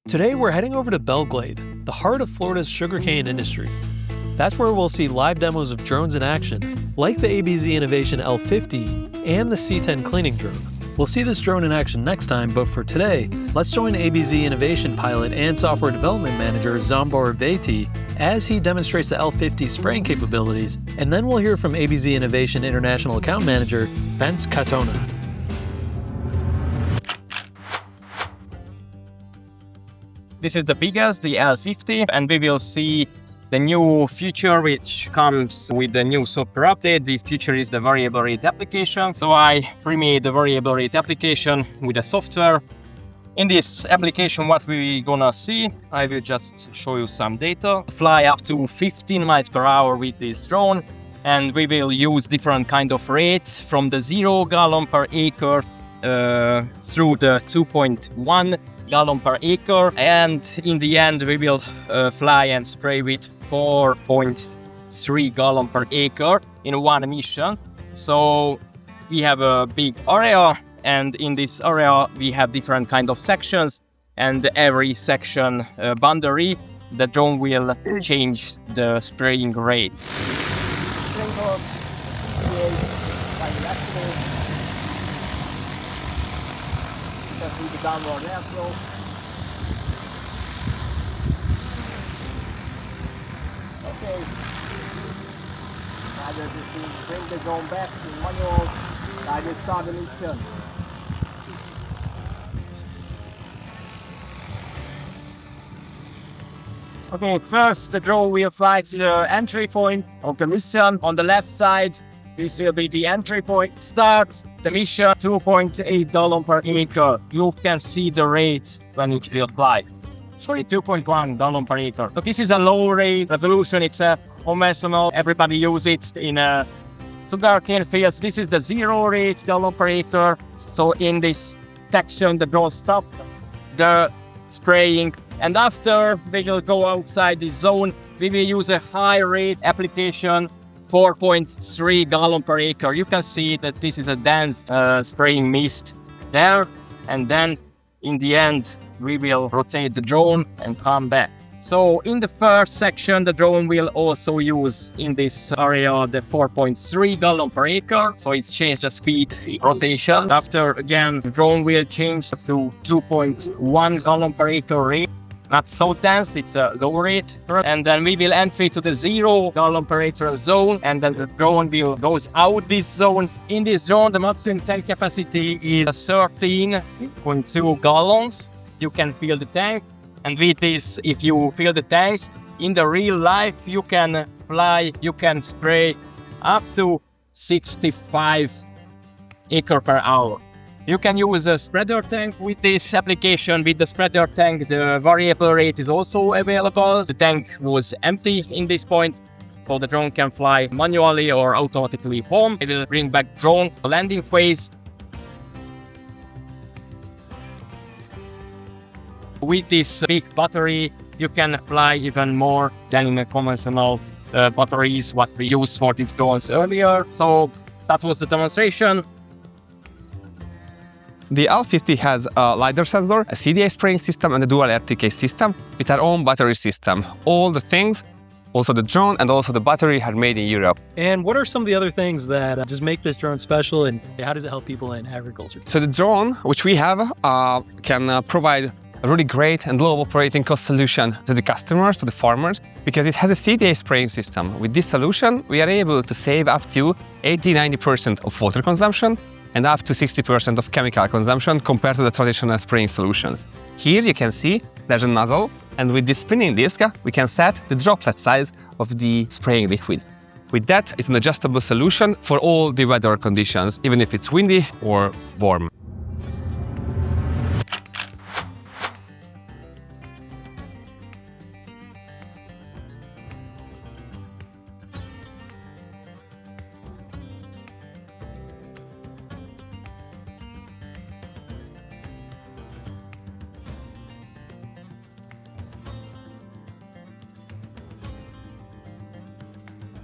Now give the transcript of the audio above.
Today we're heading over to Belle Glade, the heart of Florida's sugarcane industry. That's where we'll see live demos of drones in action, like the ABZ Innovation L50 and the C10 cleaning drone. We'll see this drone in action next time, but for today, let's join ABZ Innovation pilot and software development manager Zsombor Veti as he demonstrates the L50 spraying capabilities, and then we'll hear from ABZ Innovation International Account Manager Bence Katona. This is the biggest, the L50, and we will see the new feature which comes with the new software update. This feature is the variable rate application. So I pre-made the variable rate application with the software. In this application, what we're gonna see, I will just show you some data. Fly up to 15 miles per hour with this drone, and we will use different kind of rates from the 0 gallon per acre through the 2.1 gallon per acre, and in the end we will fly and spray with 4.3 gallon per acre in one mission. So we have a big area, and in this area we have different kind of sections, and every section boundary the drone will change the spraying rate. The downward airflow. Okay. Now just bring the drone back to manual. I will start the mission. Okay, first the drone will fly to the entry point of the mission. On the left side, this will be the entry point. Start the mission 2.8 gallon per acre. You can see the rate when it will fly. Sorry, 2.1 gallon per acre. So this is a low rate resolution. It's a conventional. Everybody uses it in sugarcane fields. This is the 0 rate gallon per acre. So in this section, the drone stops the spraying, and after we will go outside this zone, we will use a high rate application. 4.3 gallon per acre. You can see that this is a dense spraying mist there, and then in the end we will rotate the drone and come back. So in the first section the drone will also use in this area the 4.3 gallon per acre, so it's changed the speed rotation. After again the drone will change to 2.1 gallon per acre rate. Not so dense, it's a low rate. And then we will enter to the 0 gallon per acre zone, and then the drone will goes out this zone. In this zone, the maximum tank capacity is 13.2 gallons. You can fill the tank, and with this, if you fill the tanks, in the real life, you can fly, you can spray up to 65 acre per hour. You can use a spreader tank with this application. With the spreader tank, the variable rate is also available. The tank was empty in this point, so the drone can fly manually or automatically home. It will bring back drone landing phase. With this big battery, you can fly even more than in the conventional batteries what we used for these drones earlier. So that was the demonstration. The L50 has a LiDAR sensor, a CDI spraying system, and a dual RTK system with our own battery system. All the things, also the drone and also the battery, are made in Europe. And what are some of the other things that just make this drone special, and how does it help people in agriculture? So the drone, which we have, can provide a really great and low operating cost solution to the customers, to the farmers, because it has a CDI spraying system. With this solution, we are able to save up to 80–90% of water consumption and up to 60% of chemical consumption compared to the traditional spraying solutions. Here you can see there's a nozzle, and with this spinning disc, we can set the droplet size of the spraying liquid. With that, it's an adjustable solution for all the weather conditions, even if it's windy or warm.